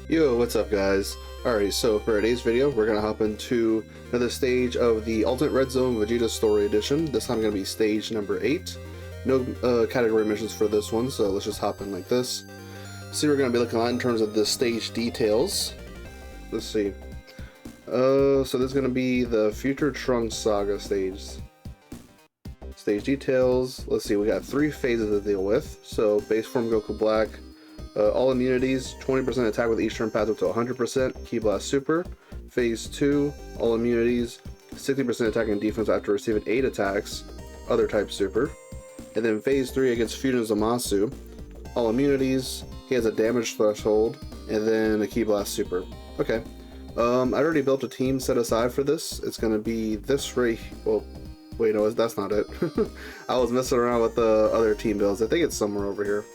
Yo, what's up guys? Alright, so for today's video, we're gonna hop into another stage of the Ultimate Red Zone Vegeta Story Edition. This time gonna be stage number 8. No category missions for this one, so let's just hop in like this. See what we're gonna be looking at in terms of the stage details. Let's see. So this is gonna be the Future Trunks Saga stage. Stage details. Let's see, we got 3 phases to deal with. So base form Goku Black. All immunities, 20% attack with each turn path up to 100%, Ki Blast Super. Phase 2, all immunities, 60% attack and defense after receiving 8 attacks, other type Super. And then Phase 3 against Fusion Zamasu, all immunities, he has a damage threshold, and then a Ki Blast Super. Okay, I already built a team set aside for this. It's going to be this right, well, wait, no, that's not it. I was messing around with the other team builds. I think it's somewhere over here.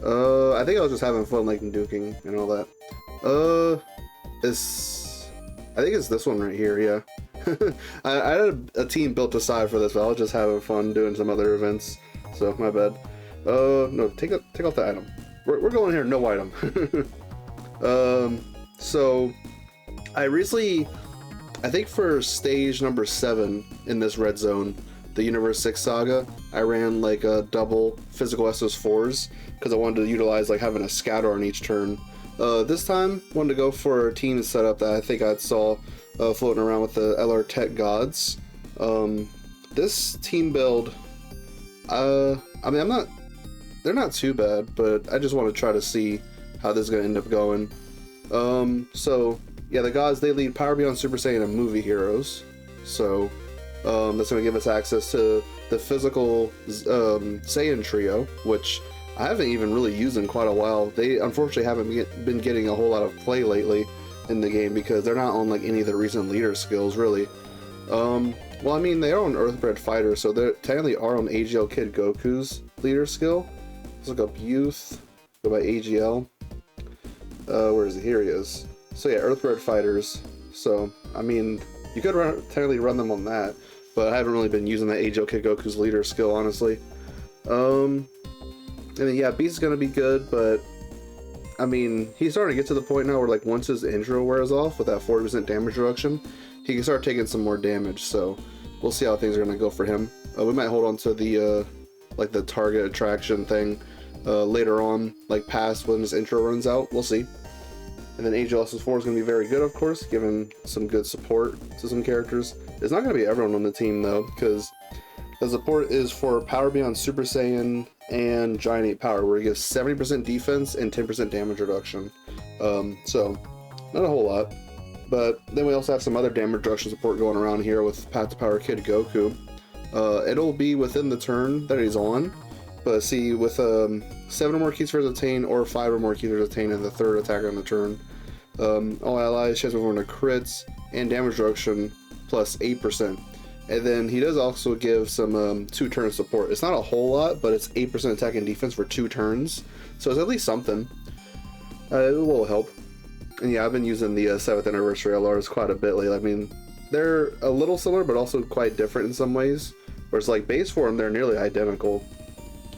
I think I was just having fun like duking and all that. I think it's this one right here, yeah. I had a team built aside for this, but I was just having fun doing some other events, so my bad. No, take off the item. We're going here, no item. So, I recently, I think for stage number 7 in this red zone, the Universe 6 Saga, I ran like a double physical SS4s because I wanted to utilize like having a scatter on each turn. This time, wanted to go for a team setup that I think I saw floating around with the LR Tech Gods. This team build, I mean, they're not too bad, but I just want to try to see how this is going to end up going. So yeah, the Gods, they lead Power Beyond Super Saiyan and movie heroes. So that's going to give us access to the physical Saiyan trio, which I haven't even really used in quite a while. They unfortunately haven't been getting a whole lot of play lately in the game because they're not on like any of the recent leader skills really. Well, I mean, they are on Earthbred Fighter, so they technically are on AGL Kid Goku's leader skill. Let's look up Youth, go by AGL. Where is he? Here he is. So yeah, Earthbred Fighters. So, I mean, you could technically run them on that, but I haven't really been using that AGL Kid Goku's leader skill, honestly. And then, yeah, Beast is going to be good, but, I mean, he's starting to get to the point now where, like, once his intro wears off with that 40% damage reduction, he can start taking some more damage, so we'll see how things are going to go for him. We might hold on to the, like, the target attraction thing later on, like, past when his intro runs out. We'll see. And then AGLS's 4 is going to be very good, of course, giving some good support to some characters. It's not going to be everyone on the team, though, because the support is for Power Beyond Super Saiyan and Giant 8 Power, where he gives 70% defense and 10% damage reduction. So, not a whole lot. But then we also have some other damage reduction support going around here with Path to Power Kid Goku. It'll be within the turn that he's on. But see, with 7 or more key spheres attained or 5 or more key spheres attained in the 3rd attack on the turn, all allies chance over to crits and damage reduction plus 8%. And then he does also give some 2-turn support. It's not a whole lot, but it's 8% attack and defense for 2 turns. So it's at least something. It will help. And yeah, I've been using the 7th anniversary LRs quite a bit lately. I mean, they're a little similar, but also quite different in some ways. Whereas like base form, they're nearly identical.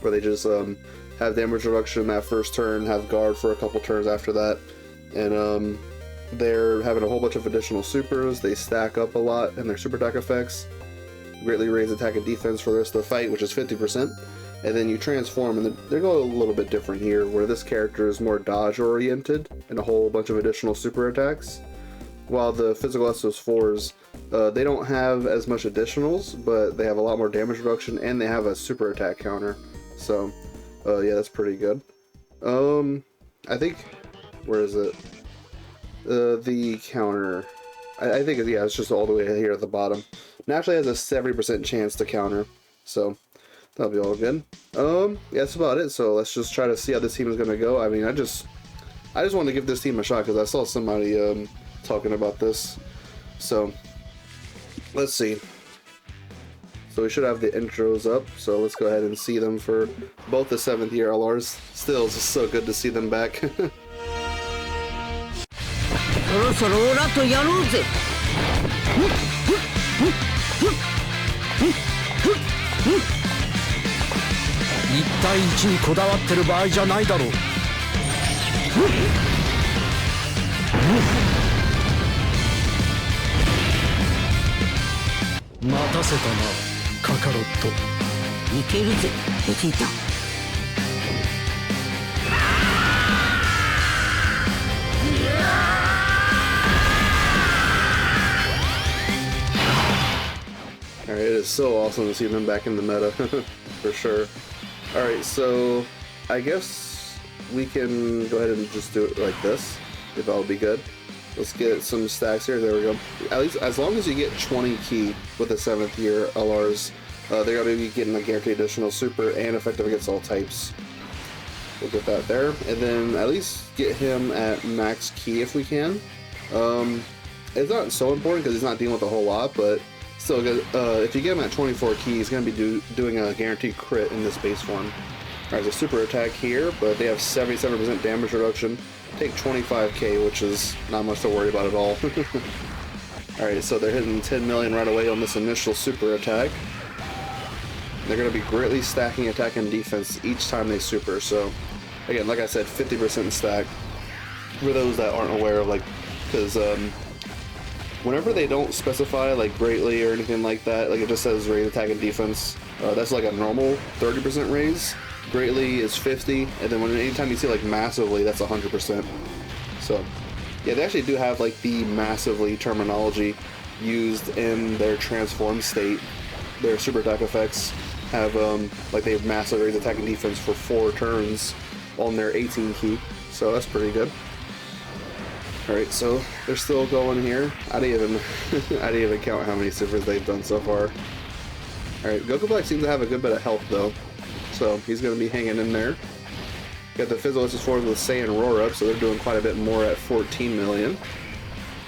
Where they just have damage reduction that first turn, have guard for a couple turns after that. And they're having a whole bunch of additional supers. They stack up a lot in their super attack effects. Greatly raise attack and defense for the rest of the fight, which is 50%. And then you transform, and they're going a little bit different here, where this character is more dodge oriented and a whole bunch of additional super attacks. While the physical SS4s, they don't have as much additionals, but they have a lot more damage reduction and they have a super attack counter. So, yeah, that's pretty good. I think, where is it? The counter, I think, yeah, it's just all the way here at the bottom. Naturally has a 70% chance to counter, so that'll be all good. Yeah, that's about it. So let's just try to see how this team is gonna go. I mean, I just want to give this team a shot because I saw somebody talking about this. So let's see. So we should have the intros up. So let's go ahead and see them for both the 7th year LRs. Still, it's just so good to see them back. そろそろオラとやろうぜ。1対1にこだわってる場合じゃないだろう。せたなカカロット。いけるぜベジータ。Alright, it is so awesome to see them back in the meta, for sure. Alright, so I guess we can go ahead and just do it like this, if that'll be good. Let's get some stacks here, there we go. At least, as long as you get 20 key with the 7th year LRs, they're going to be getting a guaranteed additional super and effective against all types. We'll get that there, and then at least get him at max key if we can. It's not so important because he's not dealing with a whole lot, but still, if you get him at 24 key, he's going to be doing a guaranteed crit in this base form. Alright, so super attack here, but they have 77% damage reduction. Take 25k, which is not much to worry about at all. Alright, so they're hitting 10 million right away on this initial super attack. They're going to be greatly stacking attack and defense each time they super, so again, like I said, 50% stack. For those that aren't aware of, like, because whenever they don't specify like greatly or anything like that, like it just says raise attack and defense, that's like a normal 30% raise. Greatly is 50, and then anytime you see like massively, that's 100%. So yeah, they actually do have like the massively terminology used in their transform state. Their super attack effects have like they have massive raise attack and defense for 4 turns on their 18 key, so that's pretty good. Alright, so they're still going here. I didn't even count how many supers they've done so far. Alright, Goku Black seems to have a good bit of health though, so he's going to be hanging in there. Got the Physical SS4 with Saiyan Roar up, so they're doing quite a bit more at 14 million.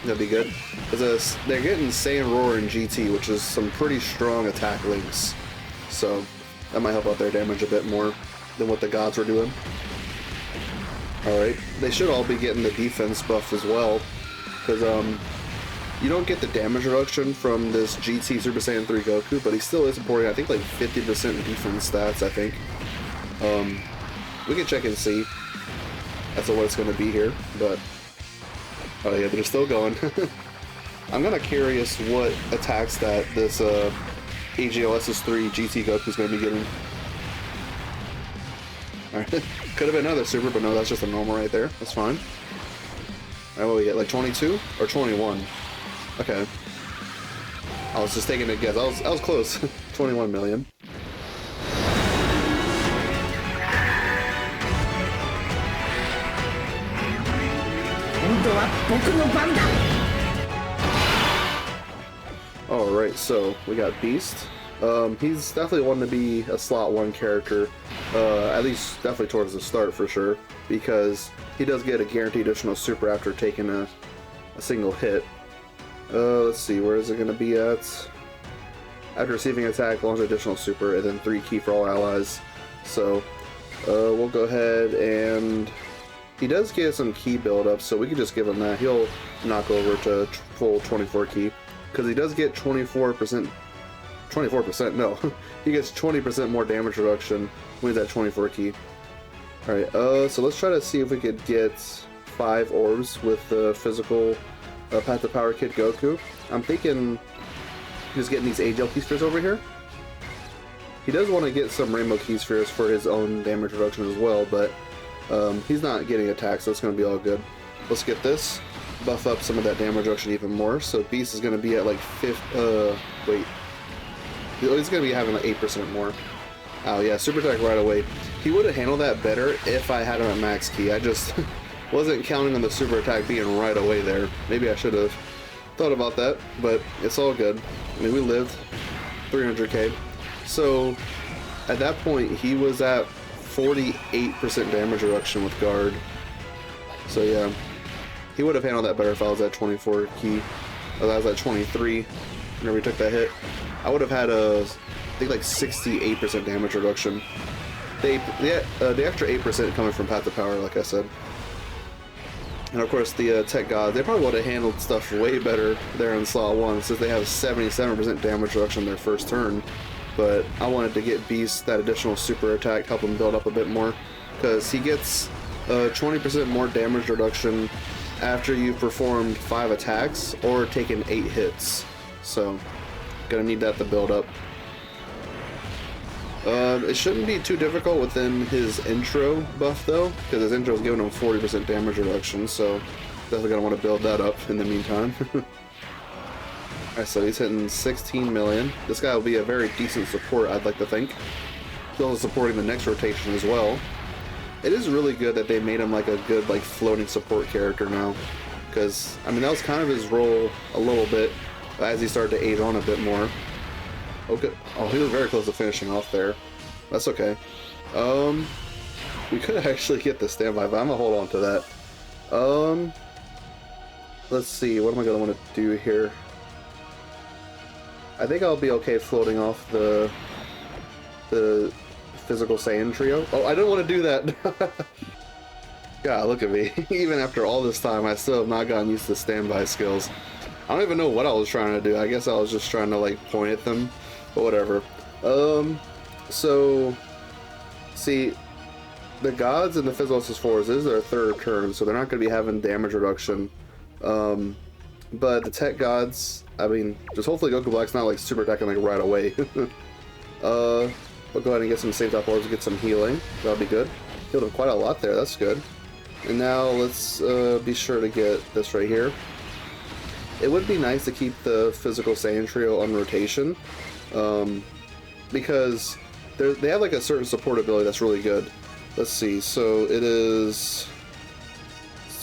That'd be good. Because they're getting Saiyan Roar and GT, which is some pretty strong attack links. So that might help out their damage a bit more than what the gods were doing. Alright, they should all be getting the defense buff as well, because you don't get the damage reduction from this GT Super Saiyan 3 Goku, but he still is supporting, I think, like 50% defense stats, I think. We can check and see as to what it's going to be here, but oh yeah, they're still going. I'm kind of curious what attacks that this AGLSS3 GT Goku is going to be getting. Alright, could have been another super, but no, that's just a normal right there. That's fine. Alright, what we get? Like 22 or 21? Okay. I was just taking a guess. I was close. 21 million. Alright, so we got Beast. He's definitely one to be a slot 1 character, at least definitely towards the start for sure, because he does get a guaranteed additional super after taking a single hit. Let's see, where is it going to be at? After receiving attack, launch additional super, and then 3 key for all allies. So, we'll go ahead and... He does get some key build-up, so we can just give him that. He'll knock over to full 24 key, because he does get 24%, no, he gets 20% more damage reduction when he's at 24 key. Alright, so let's try to see if we could get 5 orbs with the physical Path to Power Kid Goku. I'm thinking just getting these AGL Key Spheres over here. He does want to get some Rainbow Key Spheres for his own damage reduction as well, but he's not getting attacked, so it's going to be all good. Let's get this, buff up some of that damage reduction even more. So Beast is going to be at like wait. He's going to be having like 8% more. Oh yeah, super attack right away. He would have handled that better if I had him at max key. I just wasn't counting on the super attack being right away there. Maybe I should have thought about that, but it's all good. I mean, we lived 300k. So at that point, he was at 48% damage reduction with guard. So yeah, he would have handled that better if I was at 24 key. If I was at 23 whenever he took that hit. I would have had I think like 68% damage reduction. The extra 8% coming from Path to Power, like I said. And of course the Tech Gods, they probably would have handled stuff way better there in slot 1, since they have 77% damage reduction their first turn. But I wanted to get Beast that additional super attack, help him build up a bit more, because he gets 20% more damage reduction after you've performed 5 attacks or taken 8 hits. So Gonna need that to build up. It shouldn't be too difficult within his intro buff though, because his intro is giving him 40% damage reduction, so definitely gonna want to build that up in the meantime. Alright, so he's hitting 16 million. This guy will be a very decent support, I'd like to think. He's also supporting the next rotation as well. It is really good that they made him like a good like floating support character now, because I mean that was kind of his role a little bit as he started to age on a bit more. Okay. Oh, he was very close to finishing off there. That's okay. We could actually get the standby, but I'm gonna hold on to that. Let's see. What am I gonna want to do here? I think I'll be okay floating off the physical Saiyan trio. Oh, I don't want to do that. God, look at me. Even after all this time, I still have not gotten used to standby skills. I don't even know what I was trying to do. I guess I was just trying to like point at them. But whatever. So, see, the gods and the physical S4s, this is their third turn, so they're not going to be having damage reduction. But the tech gods, I mean, just hopefully Goku Black's not like super attacking like right away. We'll go ahead and get some save top orbs, get some healing. That'll be good. Healed him quite a lot there, that's good. And now let's be sure to get this right here. It would be nice to keep the physical Saiyan trio on rotation. Because they have like a certain support ability that's really good. Let's see, so it is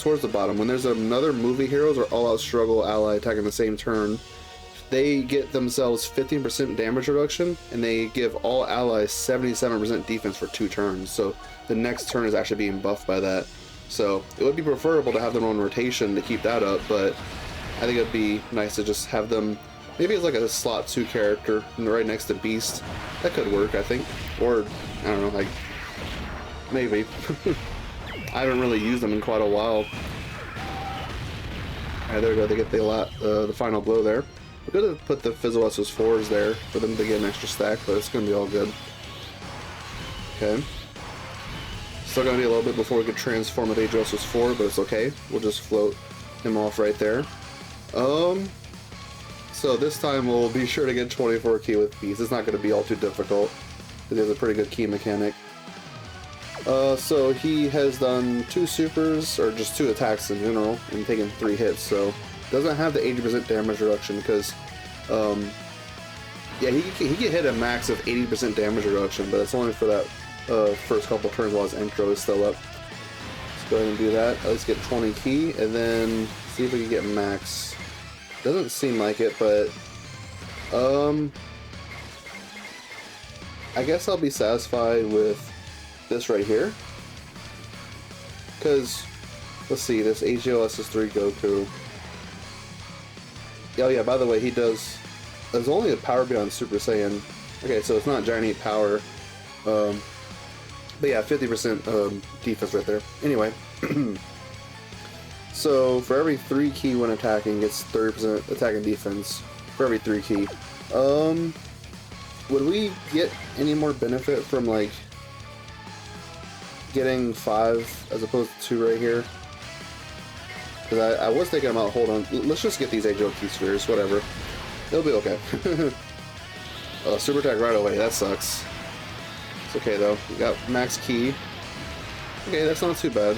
towards the bottom. When there's another movie heroes or all-out struggle ally attacking the same turn, they get themselves 15% damage reduction, and they give all allies 77% defense for 2 turns. So the next turn is actually being buffed by that. So it would be preferable to have them on rotation to keep that up, but I think it'd be nice to just have them maybe it's like a slot 2 character right next to Beast. That could work, I think. Or, I don't know, like, maybe. I haven't really used them in quite a while. Alright, there we go. They get the final blow there. We're going to put the Physical SS4s there for them to get an extra stack, but it's going to be all good. Okay. Still going to be a little bit before we could transform with Age SS4, but it's okay. We'll just float him off right there. So this time we'll be sure to get 24 key with Beast. It's not going to be all too difficult, because he has a pretty good key mechanic. So he has done 2 supers, or just 2 attacks in general, and taken 3 hits, so doesn't have the 80% damage reduction, because, yeah, he can hit a max of 80% damage reduction, but it's only for that first couple turns while his intro is still up. Let's go ahead and do that. Let's get 20 key, and then see if we can get max. Doesn't seem like it, but I guess I'll be satisfied with this right here, because let's see, this AGLS is 3 Goku. Oh yeah, by the way, he does, there's only a power beyond Super Saiyan. Okay, so it's not Giant Eat power, but yeah, 50% defense right there. Anyway. So for every 3 key when attacking, gets 30% attack and defense for every 3 key. Would we get any more benefit from like getting 5 as opposed to 2 right here? Because I was thinking about, hold on, let's just get these AGL key spheres, whatever. It'll be okay. Super attack right away, that sucks. It's okay though, we got max key. Okay, that's not too bad.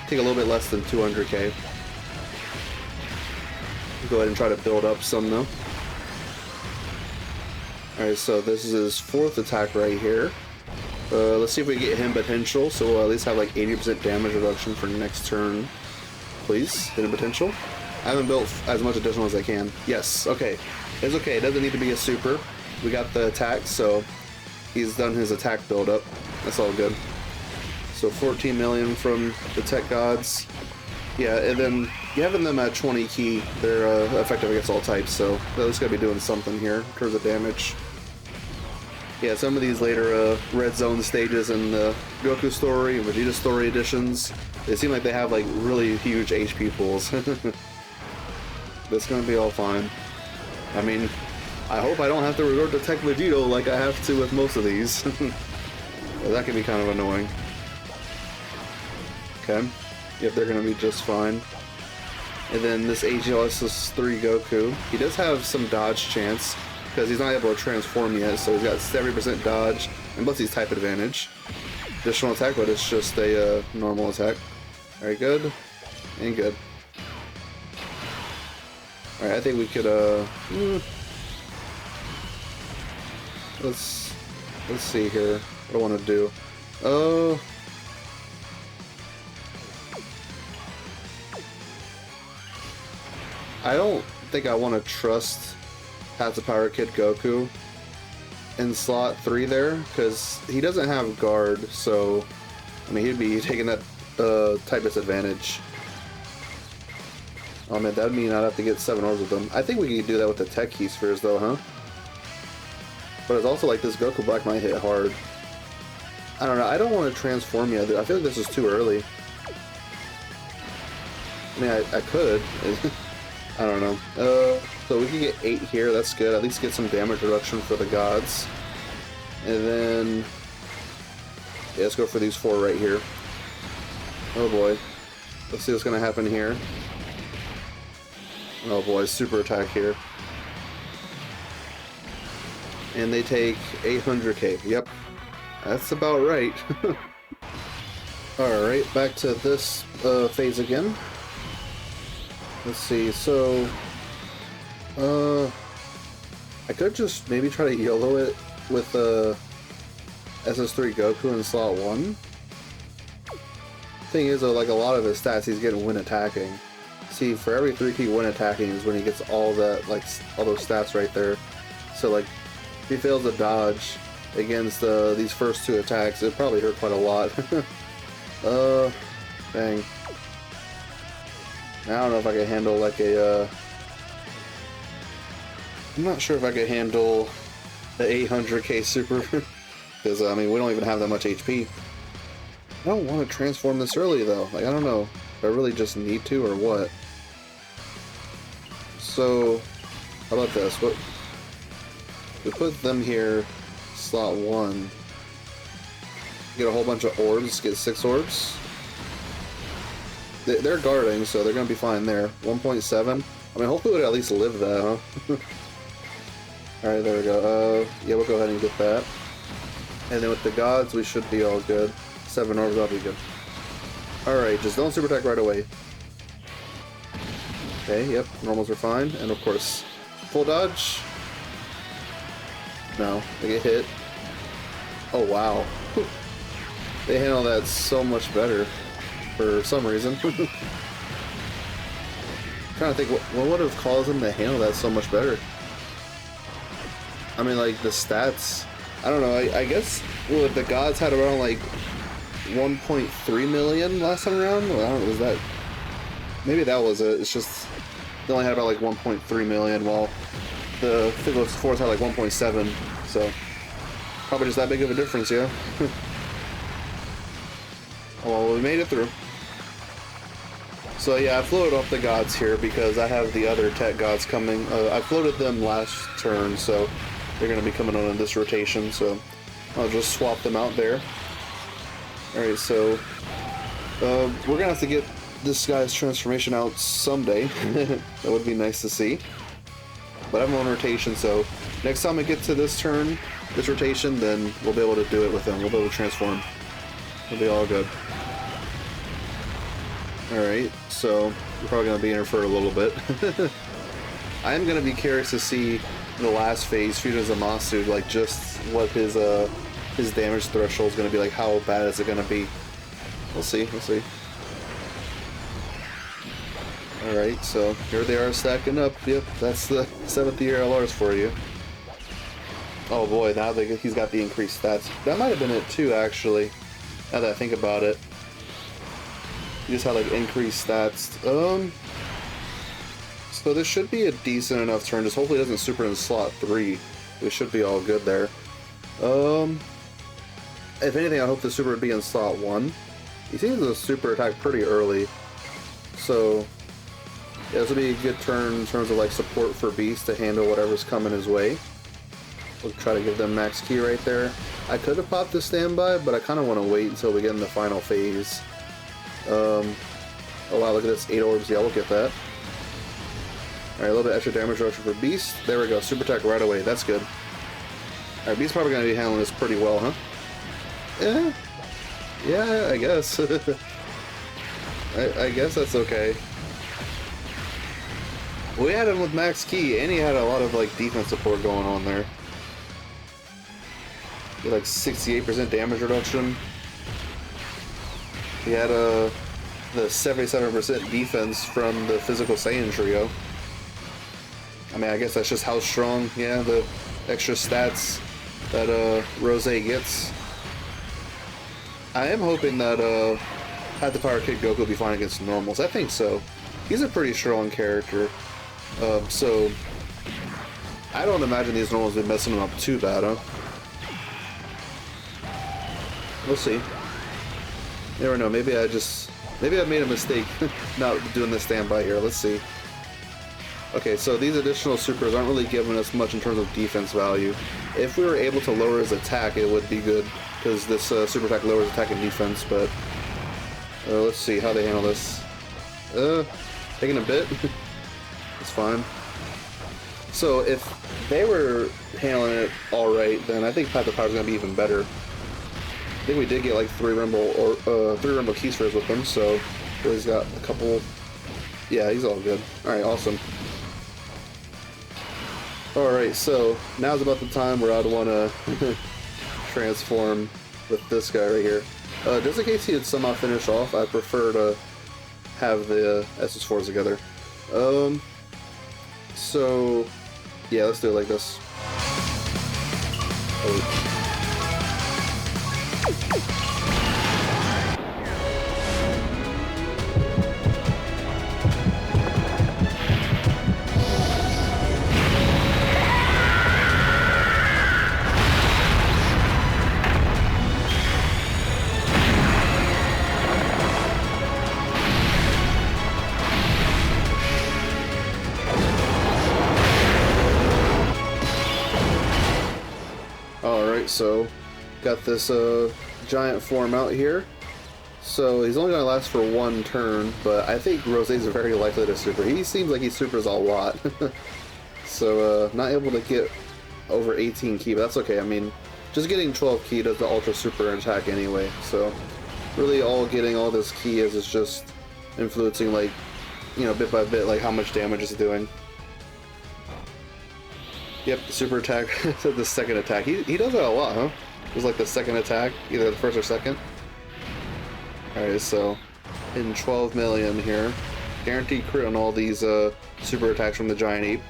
Take a little bit less than 200k. Go ahead and try to build up some though. Alright, so this is his 4th attack right here. Let's see if we get him potential, so we'll at least have like 80% damage reduction for next turn. Please, hit him potential. I haven't built as much additional as I can. Yes, okay. It's okay, it doesn't need to be a super. We got the attack, so he's done his attack build up. That's all good. So 14 million from the tech gods. Yeah, and then having them at 20 key, they're effective against all types, so they're just going to be doing something here in terms of damage. Yeah, some of these later Red Zone stages in the Goku story and Vegeta story editions, they seem like they have like really huge HP pools. That's going to be all fine. I mean, I hope I don't have to resort to Tech Vegito like I have to with most of these. That can be kind of annoying. Okay. Yep, they're going to be just fine. And then this AGLS is 3 Goku. He does have some dodge chance. because he's not able to transform yet, so he's got 70% dodge, and plus he's type advantage. Additional attack, but it's just a normal attack. Alright, good. And good. Alright, I think we could, let's see here. What do I want to do? I don't think I want to trust Paths of Power Kid Goku in slot 3 there, because he doesn't have guard, so I mean he'd be taking that type disadvantage. Oh man, that'd mean I'd have to get 7 orbs with them. I think we could do that with the Tech Key Spheres though, huh? But it's also like this Goku Black might hit hard. I don't know, I don't want to transform yet. I feel like this is too early. I mean, I could. I don't know. So we can get 8 here, that's good. At least get some damage reduction for the gods. And then... yeah, let's go for these 4 right here. Oh boy. Let's see what's gonna happen here. Oh boy, super attack here. And they take 800k. Yep. That's about right. Alright, back to this phase again. Let's see, so... I could just maybe try to YOLO it with SS3 Goku in slot 1. Thing is though, like a lot of his stats he's getting when attacking. See, for every 3K when attacking is when he gets all that, like, all those stats right there. So like, if he fails to dodge against these first 2 attacks, it probably hurt quite a lot. Dang. I don't know if I can handle like a, I'm not sure if I could handle the 800k super, because I mean we don't even have that much HP. I don't want to transform this early though, like I don't know if I really just need to or what. So, how about this, what, we put them here, slot 1, get a whole bunch of orbs, get 6 orbs. They're guarding, so they're gonna be fine there. 1.7. I mean, hopefully we'll at least live that, huh? Alright, there we go. Yeah, we'll go ahead and get that. And then with the gods, we should be all good. 7 orbs, that'll be good. Alright, just don't super attack right away. Okay, yep, normals are fine. And of course, full dodge. No, they get hit. Oh, wow. They handle that so much better. For some reason. Trying to think, what would have caused them to handle that so much better? I mean, like, the stats... I don't know, I guess well, the gods had around, like, 1.3 million last time around? Well, I don't know, was that... maybe that was it. It's just... they only had about, like, 1.3 million, while the Fighters Force had, like, 1.7. So, probably just that big of a difference, yeah? Well, we made it through. So yeah, I floated off the gods here because I have the other tech gods coming. I floated them last turn, so they're going to be coming on in this rotation, so I'll just swap them out there. Alright, so we're going to have to get this guy's transformation out someday. That would be nice to see. But I'm on rotation, so next time I get to this turn, this rotation, then we'll be able to do it with him. We'll be able to transform. It'll be all good. Alright, so we're probably going to be in here for a little bit. I am going to be curious to see the last phase, Fusion Zamasu, like just what his damage threshold is going to be, like how bad is it going to be. We'll see, we'll see. Alright, so here they are stacking up. Yep, that's the 7th year LRs for you. Oh boy, now he's got the increased stats. That might have been it too, actually, now that I think about it. You just had like increased stats. So this should be a decent enough turn. Just hopefully it doesn't super in slot 3. We should be all good there. If anything, I hope the super would be in slot 1. He seems to super attack pretty early. So yeah, this will be a good turn in terms of like support for Beast to handle whatever's coming his way. We'll try to give them max key right there. I could have popped the standby, but I kind of want to wait until we get in the final phase. Oh wow, look at this, 8 orbs, yeah, we'll get that. Alright, a little bit extra damage reduction for Beast. There we go, super attack right away. That's good. Alright, Beast's probably going to be handling this pretty well, huh? Yeah, I guess. I guess that's okay. We had him with max key, and he had a lot of like defense support going on there. He had like 68% damage reduction. He had the 77% defense from the physical Saiyan trio. I mean, I guess that's just how strong, yeah, the extra stats that Rose gets. I am hoping that had the Power Kid Goku will be fine against normals. I think so. He's a pretty strong character. So I don't imagine these normals will be messing him up too bad, huh? We'll see. Never know. Maybe I made a mistake not doing this standby here. Let's see. Okay, so these additional supers aren't really giving us much in terms of defense value. If we were able to lower his attack, it would be good, because this super attack lowers attack and defense, but let's see how they handle this. Taking a bit. It's fine. So if they were handling it alright, then I think Path of Power is going to be even better. I think we did get like 3 Rainbow Key Spheres with him, so he's got a couple. Yeah, he's all good. Alright, awesome. Alright, so now's about the time where I'd want to transform with this guy right here. Just in case he had somehow finished off, I prefer to have the SS4s together. So yeah, let's do it like this. Oh. So got this giant form out here. So he's only going to last for 1 turn, but I think Rosé's very likely to super. He seems like he supers a lot. So not able to get over 18 ki, but that's okay. I mean, just getting 12 ki does the ultra super attack anyway. So really getting all this ki is just influencing, like, you know, bit by bit, like how much damage it's doing. Yep, super attack, the second attack. He does that a lot, huh? It was like the second attack, either the first or second. Alright, so in 12 million here. Guaranteed crit on all these super attacks from the Giant Ape.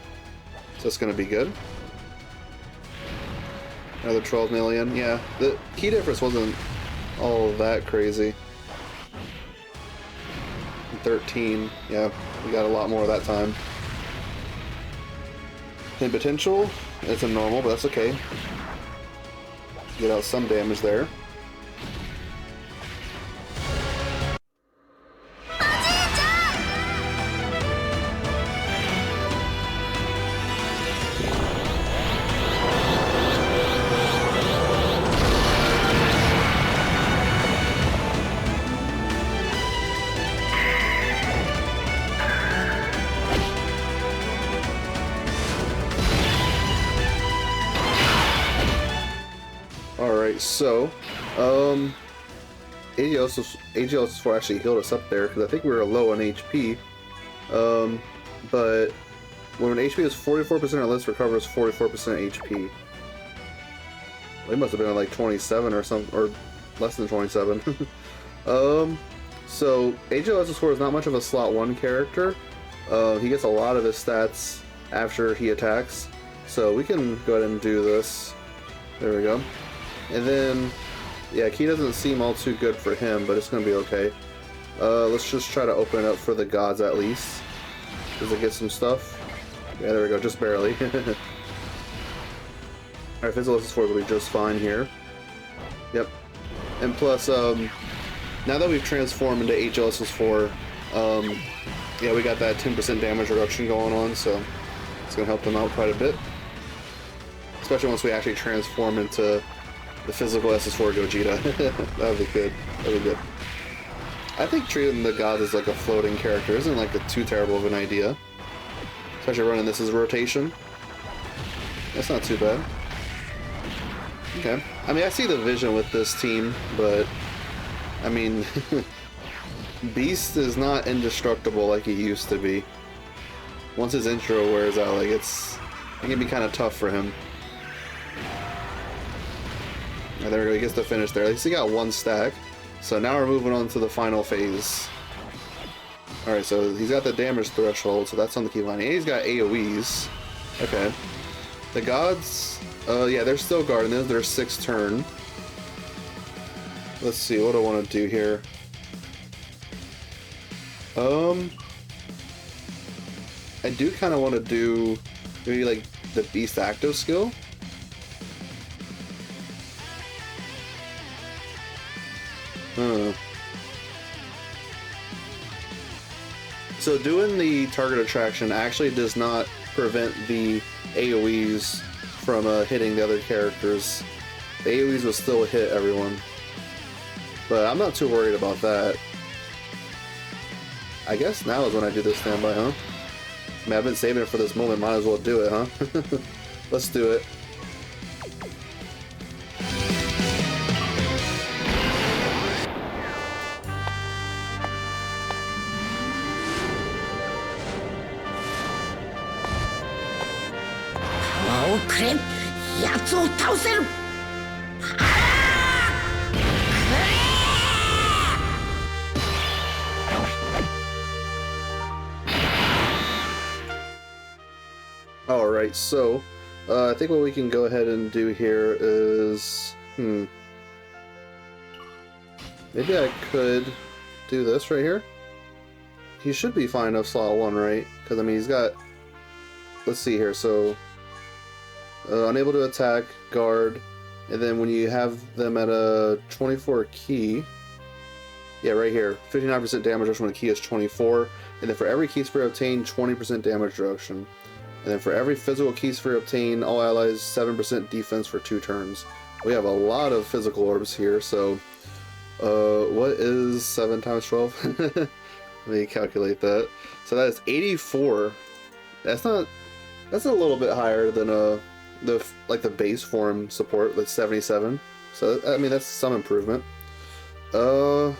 So that's going to be good. Another 12 million. Yeah, the key difference wasn't all that crazy. 13. Yeah, we got a lot more that time. Hit potential, it's a normal, but that's okay. Get out some damage there. So, AGL's 4 actually healed us up there, because I think we were low on HP. But when HP is 44% or less, recovers 44% HP. They must have been at like 27 or something, or less than 27. So AGL's 4 is not much of a slot 1 character. He gets a lot of his stats after he attacks. So we can go ahead and do this. There we go. And then, yeah, Ki doesn't seem all too good for him, but it's going to be okay. Let's just try to open it up for the gods at least. Does it get some stuff? Yeah, there we go, just barely. Alright, Physical SS4 will be just fine here. Yep. And plus, now that we've transformed into HLSS4, yeah, we got that 10% damage reduction going on, so it's going to help them out quite a bit. Especially once we actually transform into the physical SS4 Gogeta. That'd be good. That'd be good. I think treating the god as like a floating character isn't like too terrible of an idea. Especially running this as rotation. That's not too bad. Okay. I mean, I see the vision with this team, but I mean, Beast is not indestructible like he used to be. Once his intro wears out, like it can be kind of tough for him. Oh, there we go. He gets the finish there. At least he got one stack. So now we're moving on to the final phase. Alright, so he's got the damage threshold, so that's on the key line. And he's got AoEs. Okay. The gods, yeah, they're still guarding this. They're 6th turn. Let's see, what do I want to do here? I do kind of want to do maybe like the Beast active skill. So doing the target attraction actually does not prevent the AoEs from hitting the other characters. The AoEs will still hit everyone. But I'm not too worried about that. I guess now is when I do this standby, huh? I mean, I've been saving it for this moment, might as well do it, huh? Let's do it. Alright, so I think what we can go ahead and do here is maybe I could do this right here. He should be fine enough slot 1, right? Because I mean he's got, let's see here, so unable to attack, guard, and then when you have them at a 24 key, yeah, right here, 59% damage reduction when the key is 24, and then for every key sphere obtained, 20% damage reduction. And then for every physical key sphere obtained, all allies 7% defense for 2 turns. We have a lot of physical orbs here, so what is 7 times 12? Let me calculate that. So that is 84. That's a little bit higher than the base form support, that's 77. So I mean that's some improvement. I'm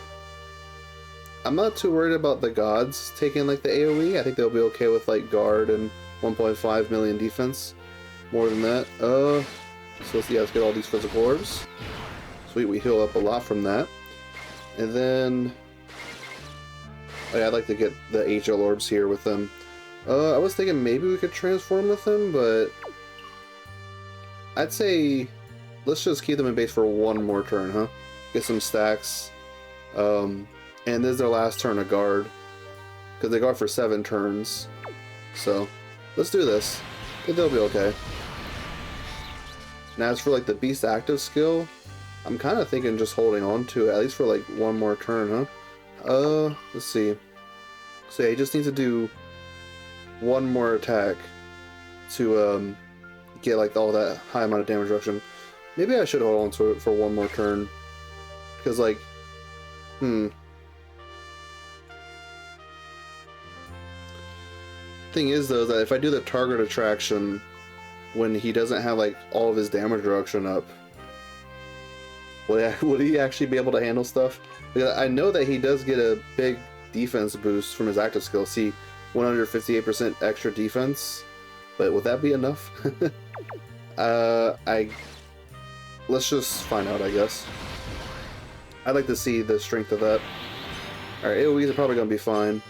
not too worried about the gods taking like the AoE. I think they'll be okay with like guard and 1.5 million defense. More than that. So let's see, let's get all these physical orbs. Sweet, we heal up a lot from that. And then I'd like to get the HL orbs here with them. I was thinking maybe we could transform with them, but I'd say let's just keep them in base for 1 more turn, huh? Get some stacks. And this is their last turn of guard, because they guard for 7 turns. So let's do this. I think they'll be okay. Now as for like the Beast active skill, I'm kind of thinking just holding on to it, at least for like 1 more turn, huh? Let's see. So yeah, he just needs to do 1 more attack to get like all that high amount of damage reduction. Maybe I should hold on to it for 1 more turn, because like, Thing is though, that if I do the target attraction when he doesn't have like all of his damage reduction up, would he actually be able to handle stuff? Because I know that he does get a big defense boost from his active skill. See, 158% extra defense, but would that be enough? Let's just find out, I guess. I'd like to see the strength of that. Alright, AoEs are probably going to be fine.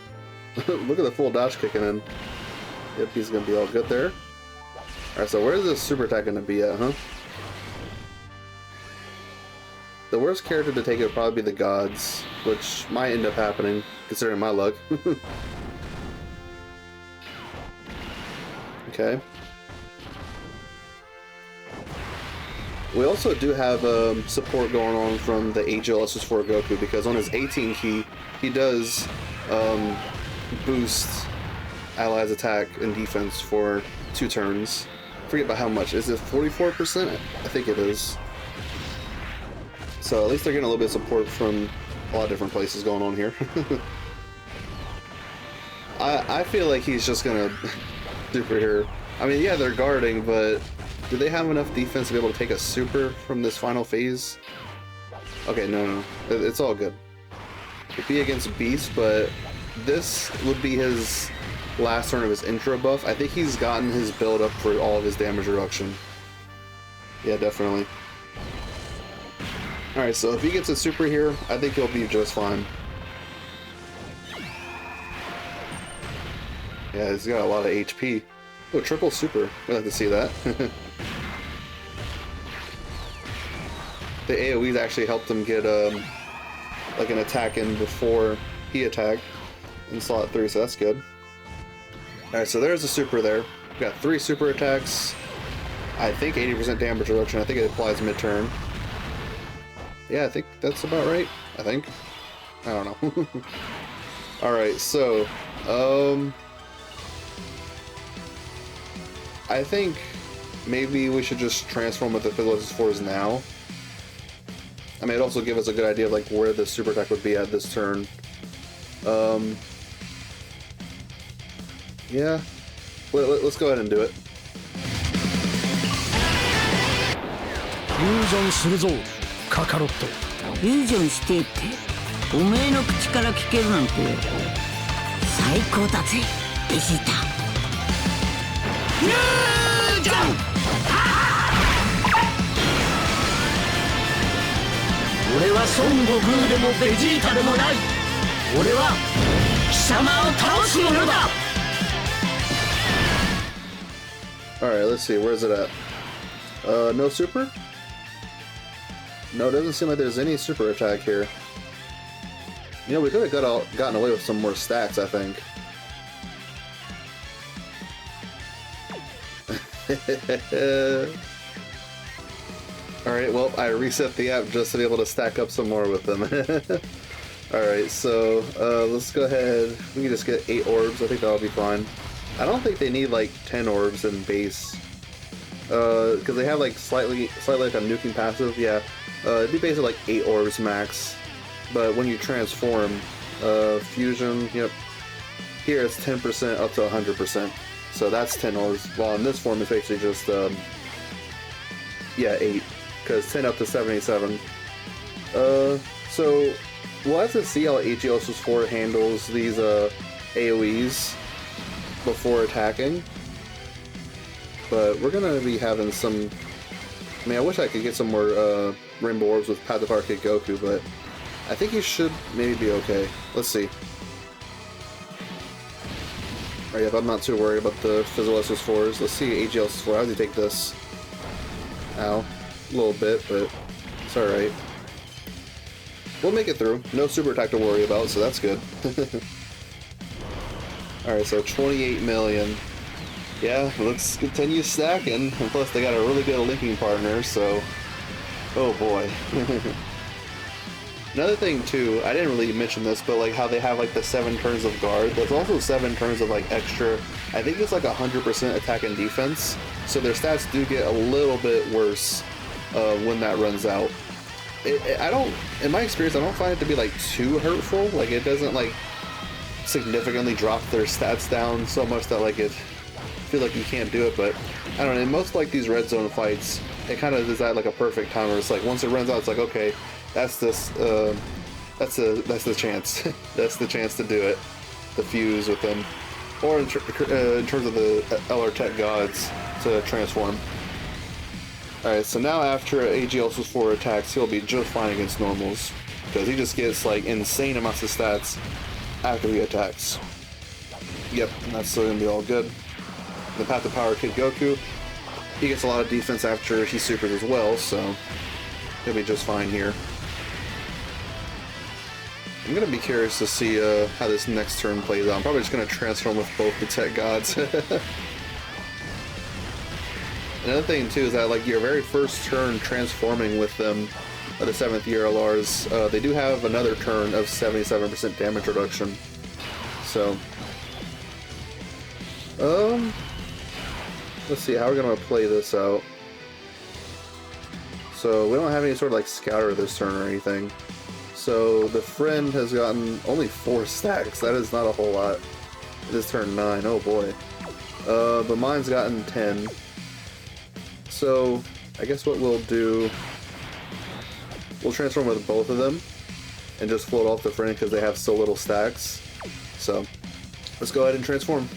Look at the full dodge kicking in. Yep, he's going to be all good there. Alright, so where's this super attack going to be at, huh? The worst character to take it would probably be the gods, which might end up happening, considering my luck. Okay. We also do have support going on from the HLSS for Goku, because on his 18 key, he does boost allies' attack and defense for 2 turns. Forget about how much. Is it 44%? I think it is. So at least they're getting a little bit of support from a lot of different places going on here. I feel like he's just gonna super here. I mean, yeah, they're guarding, but do they have enough defense to be able to take a super from this final phase? Okay, no. It's all good. It'd be against Beast, but this would be his last turn of his intro buff. I think he's gotten his build up for all of his damage reduction. Yeah, definitely. Alright, so if he gets a super here, I think he'll be just fine. Yeah, he's got a lot of HP. Oh, triple super. We'd like to see that. The AoEs actually helped him get like an attack in before he attacked in slot 3, so that's good. Alright, so there's a super there. We've got 3 super attacks. I think 80% damage reduction. I think it applies mid-turn. Yeah, I think that's about right. I think. I don't know. Alright, so I think maybe we should just transform with the Phyllis 4s now. I mean, it'd also give us a good idea of like where the super attack would be at this turn. Yeah, let's go ahead and do it. フュージョンするぞカカロット。フュージョンしてっておめえの口から聞けるなんて最高だぜベジータ。フュージョン。俺は孫悟空でもベジータでもない。俺は貴様を倒す者だ。 Alright, let's see, where's it at? No super? No, it doesn't seem like there's any super attack here. You know, we could have gotten away with some more stacks, I think. Alright, well, I reset the app just to be able to stack up some more with them. Alright, so let's go ahead. We can just get 8 orbs. I think that'll be fine. I don't think they need like 10 orbs in base. Because they have like slightly like a nuking passive. Yeah, it'd be basically like 8 orbs max. But when you transform, fusion, yep. Here it's 10% up to 100%. So that's 10 orbs. While in this form it's basically just, yeah, 8. Because 10 up to 77. So we'll have to see how AGL's 4 handles these AoEs before attacking. But we're gonna be having some. I mean, I wish I could get some more Rainbow Orbs with Path of Power Kid Goku, but I think he should maybe be okay. Let's see. Alright, yeah, I'm not too worried about the Physical SS4s. Let's see AGL SS4. How does he take this? Ow. A little bit, but it's alright. We'll make it through. No super attack to worry about, so that's good. Alright, so 28 million. Yeah, let's continue stacking. And plus, they got a really good linking partner, so. Oh boy. Another thing, too, I didn't really mention this, but like how they have like the 7 turns of guard. There's also 7 turns of like extra. I think it's like 100% attack and defense. So their stats do get a little bit worse when that runs out. I don't, in my experience, I don't find it to be like too hurtful. Like it doesn't like significantly drop their stats down so much that like it feel like you can't do it. But I don't know, in most like these red zone fights, it kind of is at like a perfect time where it's like once it runs out, it's like okay, that's this, that's the chance, that's the chance to do it, the fuse with them, or in terms of the LR Tech gods to transform. Alright, so now after AGL's 4 attacks, he'll be just fine against normals, because he just gets like insane amounts of stats after he attacks. Yep, and that's still gonna be all good. The Path of Power Kid Goku, he gets a lot of defense after he supers as well, so he'll be just fine here. I'm gonna be curious to see how this next turn plays out. I'm probably just gonna transform with both the Tech Gods. Another thing too is that like your very first turn transforming with them, the 7th year LRs, they do have another turn of 77% damage reduction. So, let's see how we're gonna play this out. So we don't have any sort of like scouter this turn or anything. So the friend has gotten only 4 stacks. That is not a whole lot. It is turn 9. Oh boy. But mine's gotten 10. So, I guess what we'll do... We'll transform with both of them. And just float off the friend because they have so little stacks. So, let's go ahead and transform.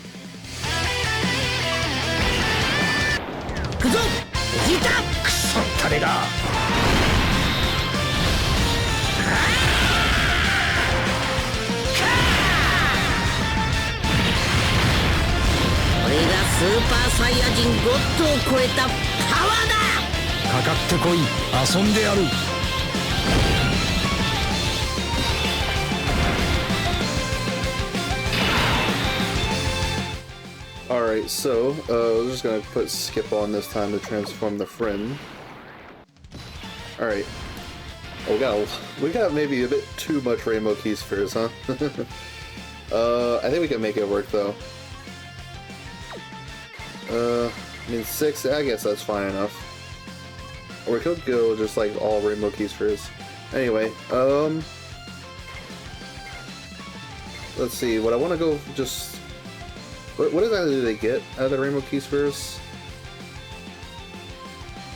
Alright, so, we're just gonna put skip on this time to transform the friend. Alright. Oh, we got maybe a bit too much rainbow key spheres, huh? I think we can make it work, though. I mean, 6, I guess that's fine enough. Or we could go just, like, all rainbow key spheres. Anyway, let's see, what I want to go just... What exactly do they get out of the rainbow key spheres?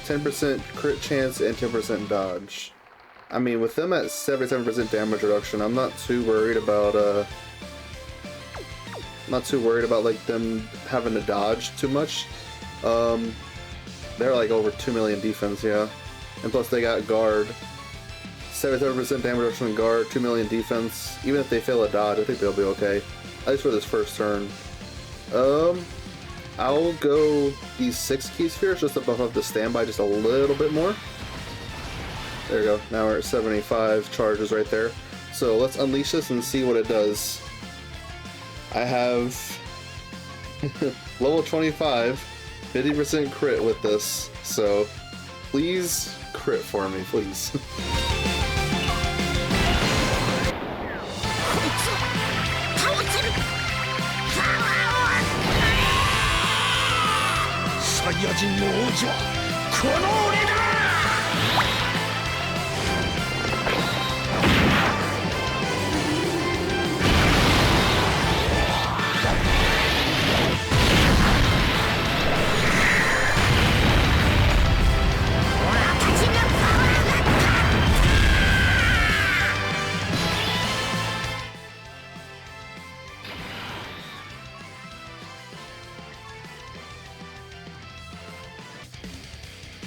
10% crit chance and 10% dodge. I mean, with them at 77% damage reduction, I'm not too worried about like them having to dodge too much. They're like over 2 million defense, yeah. And plus they got guard. 77% damage reduction in guard, 2 million defense. Even if they fail a dodge, I think they'll be okay. At least for this first turn. I'll go these 6 key spheres just to buff up the standby just a little bit more. There we go. Now we're at 75 charges right there. So let's unleash this and see what it does. I have level 25, 50% crit with this. So please crit for me, please.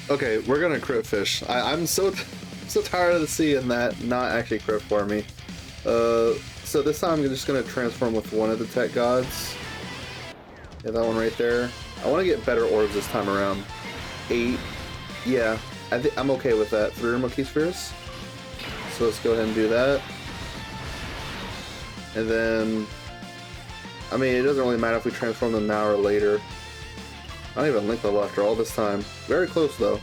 Okay, we're gonna crit fish. I'm so tired of seeing that not actually crit for me. So this time I'm just gonna transform with one of the tech gods. Yeah, that one right there. I want to get better orbs this time around. 8. Yeah, I'm okay with that. 3 rainbow key spheres. So let's go ahead and do that. And then, I mean, it doesn't really matter if we transform them now or later. I don't even link level after all this time. Very close though.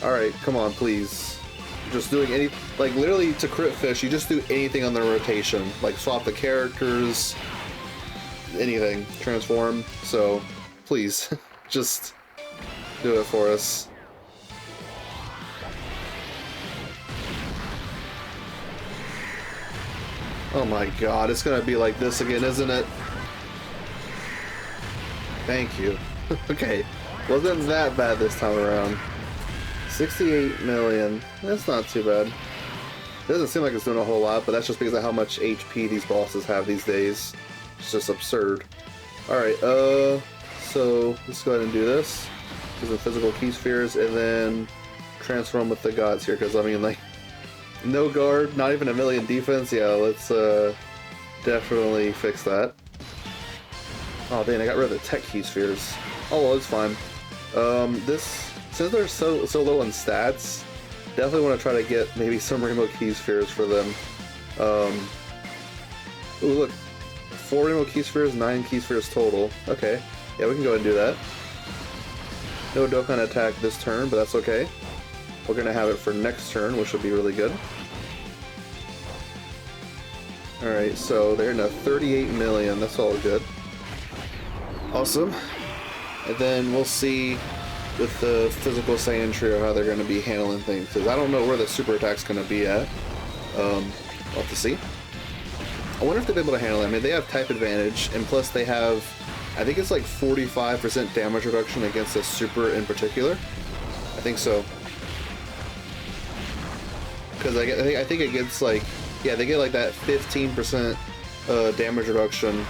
Alright, come on, please. Just doing any, like literally to crit fish, you just do anything on the rotation. Like swap the characters, anything, transform. So, please, just do it for us. Oh my god, it's gonna be like this again, isn't it? Thank you. Okay, wasn't that bad this time around. 68 million. That's not too bad. It doesn't seem like it's doing a whole lot, but that's just because of how much HP these bosses have these days. It's just absurd. Alright, so let's go ahead and do this. Do the physical key spheres, and then transform with the gods here, because I mean, like, no guard, not even a million defense. Yeah, let's definitely fix that. Oh dang, I got rid of the tech key spheres. Oh well, it's fine. This, since they're so low in stats, definitely want to try to get maybe some rainbow key spheres for them. Ooh, look, 4 rainbow key spheres, 9 key spheres total. Okay, yeah, we can go ahead and do that. No Dokkan attack this turn, but that's okay. We're gonna have it for next turn, which will be really good. Alright, so they're in a 38 million, that's all good. Awesome. And then we'll see with the physical Saiyan trio how they're going to be handling things, because I don't know where the super attack's going to be at. We'll have to see. I wonder if they'll be able to handle it. I mean, they have type advantage, and plus they have I think it's like 45% damage reduction against a super in particular. I think so. Because I think it gets like, yeah, they get like that 15% damage reduction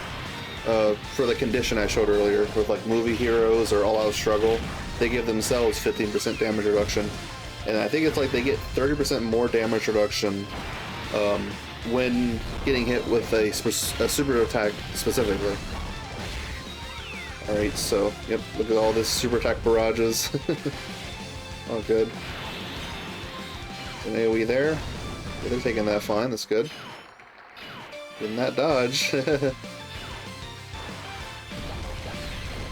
for the condition I showed earlier with like movie heroes or all out struggle. They give themselves 15% damage reduction. And I think it's like they get 30% more damage reduction when getting hit with a super attack specifically. Alright, so, yep, look at all this super attack barrages. Oh, good. An AoE there. Yeah, they're taking that fine, that's good. Getting that dodge.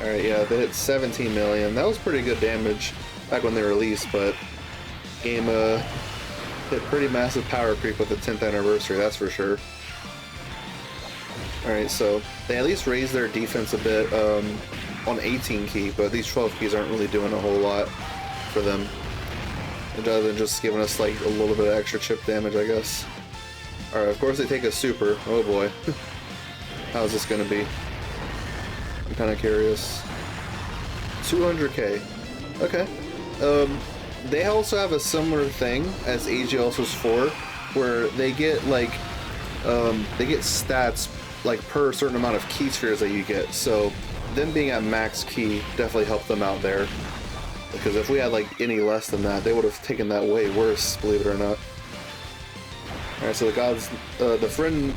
Alright, yeah, they hit 17 million. That was pretty good damage back when they released, but game hit pretty massive power creep with the 10th anniversary, that's for sure. Alright, so they at least raised their defense a bit on 18 key, but these 12 keys aren't really doing a whole lot for them. Other than just giving us like a little bit of extra chip damage, I guess. Alright, of course they take a super. Oh boy. How's this gonna be? I'm kinda curious. 200k. Okay. They also have a similar thing as AGL's 4, where they get like they get stats like per certain amount of key spheres that you get. So them being at max key definitely helped them out there. Because if we had like any less than that, they would have taken that way worse, believe it or not. Alright, so the gods, the friend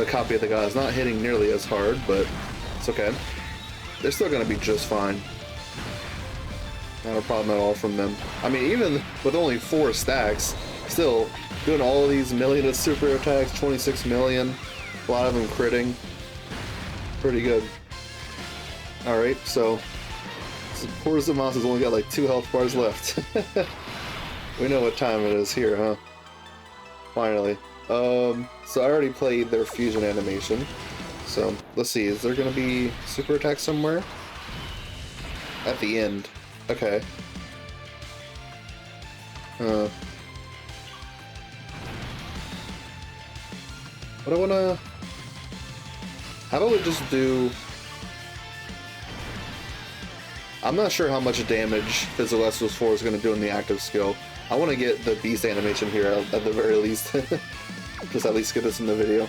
copy of the god is not hitting nearly as hard, but it's okay. They're still gonna be just fine. Not a problem at all from them. I mean, even with only 4 stacks, still doing all of these million of super attacks, 26 million, a lot of them critting. Pretty good. Alright, so poor Zamasu has only got like 2 health bars left. We know what time it is here, huh? Finally. So I already played their fusion animation. So let's see, is there gonna be super attack somewhere? At the end. Okay. What I wanna... How about we just do... I'm not sure how much damage VEGETA'S 4 is going to do in the active skill. I want to get the beast animation here at the very least. Just at least get this in the video.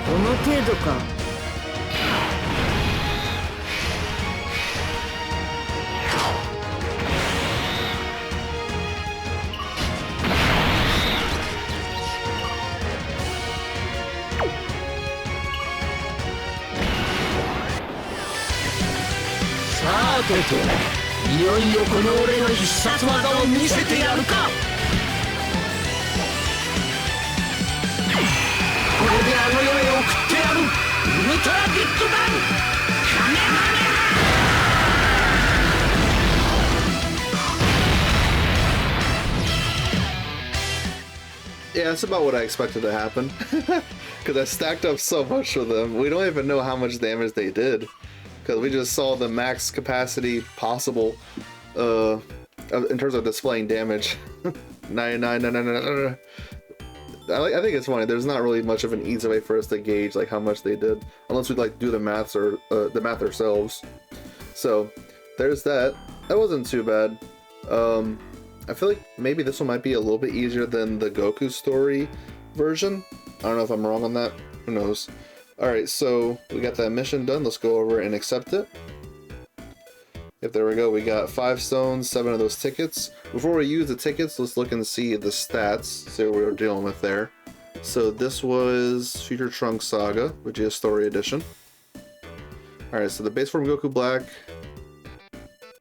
この程度か。さてと、いよいよこの俺の必殺技を見せてやるか。これであの世へ送ってやる。ウルトラビッグバンカメハメハ。Yeah, that's about what I expected to happen. Because I stacked up so much with them. We don't even know how much damage they did. Because we just saw the max capacity possible in terms of displaying damage. 99. I think it's funny. There's not really much of an easy way for us to gauge like how much they did, unless we like do the math or the math ourselves. So there's that. That wasn't too bad. I feel like maybe this one might be a little bit easier than the Goku story version. I don't know if I'm wrong on that. Who knows? Alright, so we got that mission done. Let's go over and accept it. Yep, there we go. We got 5 stones, 7 of those tickets. Before we use the tickets, let's look and see the stats, see what we were dealing with there. So this was Future Trunks Saga, which is Story Edition. Alright, so the base form Goku Black.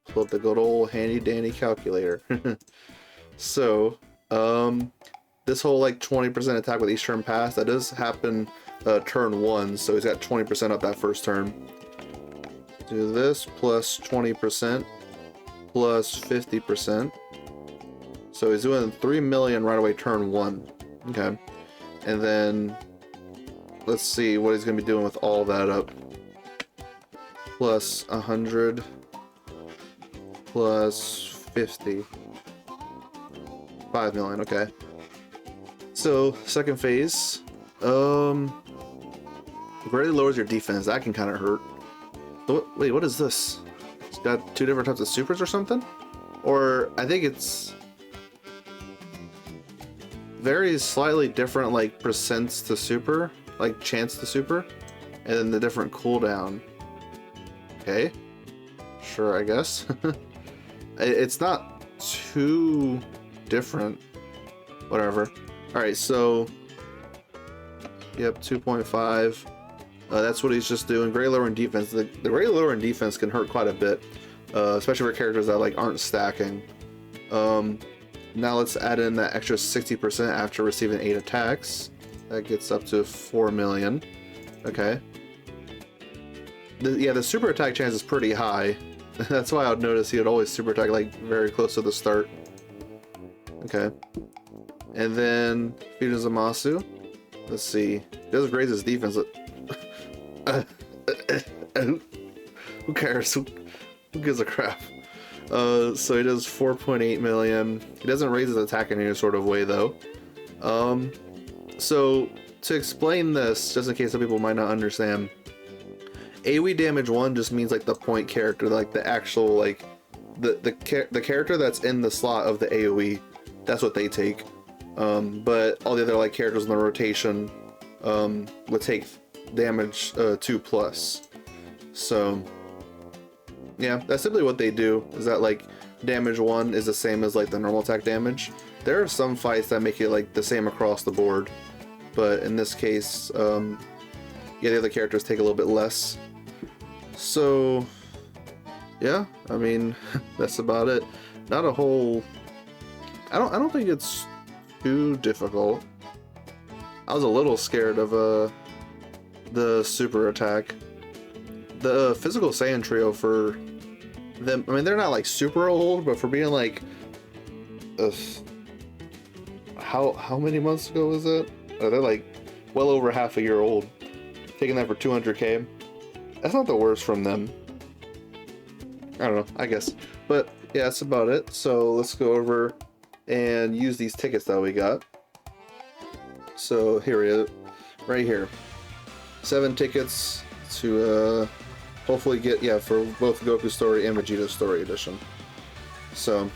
Pull up the good old handy dandy calculator. So, this whole like 20% attack with each turn pass, that does happen turn 1, so he's got 20% up that first turn. Do this plus 20% plus 50%. So he's doing 3 million right away turn 1. Okay. And then let's see what he's going to be doing with all that up. Plus 100 plus 50. 5 million, okay. So, second phase. Greatly lowers your defense. That can kind of hurt. Wait, what is this? It's got 2 different types of supers or something? Or, I think it's very slightly different, like, percents to super. Like, chance to super. And then the different cooldown. Okay. Sure, I guess. It's not too different. Whatever. Alright, so... Yep, 2.5. That's what he's just doing. Greatly lowering defense. The greatly lowering defense can hurt quite a bit. Especially for characters that like aren't stacking. Now let's add in that extra 60% after receiving 8 attacks. That gets up to 4 million. Okay. Yeah, the super attack chance is pretty high. That's why I would notice he would always super attack like very close to the start. Okay. And then Fusion Zamasu. Let's see. He does raise his defense. Who cares? Who gives a crap? So he does 4.8 million. He doesn't raise his attack in any sort of way though. So to explain this, just in case some people might not understand, AoE damage 1 just means like the point character, like the actual like the character that's in the slot of the AoE. That's what they take. But all the other like characters in the rotation would take damage 2+. So yeah, that's simply what they do, is that like damage 1 is the same as like the normal attack damage. There are some fights that make it like the same across the board, but in this case, yeah, the other characters take a little bit less. So yeah, I mean, that's about it. Not a whole... I don't think it's too difficult. I was a little scared of the super attack. The physical Saiyan trio for them, I mean, they're not like super old, but for being like how many months ago was it? They're like well over half a year old. Taking that for 200k, that's not the worst from them. I don't know, I guess. But yeah, that's about it. So let's go over and use these tickets that we got. So here we are, right here. 7 tickets to hopefully get, yeah, for both Goku Story and Vegeta Story Edition. So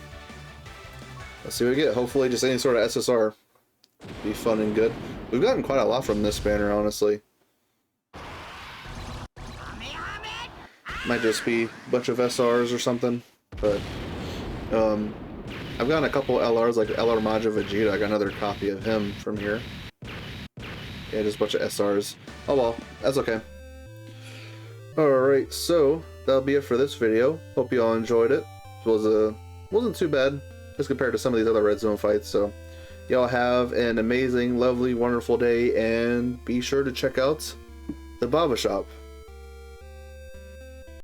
let's see what we get. Hopefully just any sort of SSR. Be fun and good. We've gotten quite a lot from this banner, honestly. Might just be a bunch of SRs or something, but I've gotten a couple LRs, like LR Maja Vegeta. I got another copy of him from here. Yeah, just a bunch of SRs. Oh well, that's okay. Alright, so that'll be it for this video. Hope you all enjoyed it. It wasn't too bad as compared to some of these other Red Zone fights, so y'all have an amazing, lovely, wonderful day, and be sure to check out the Baba Shop.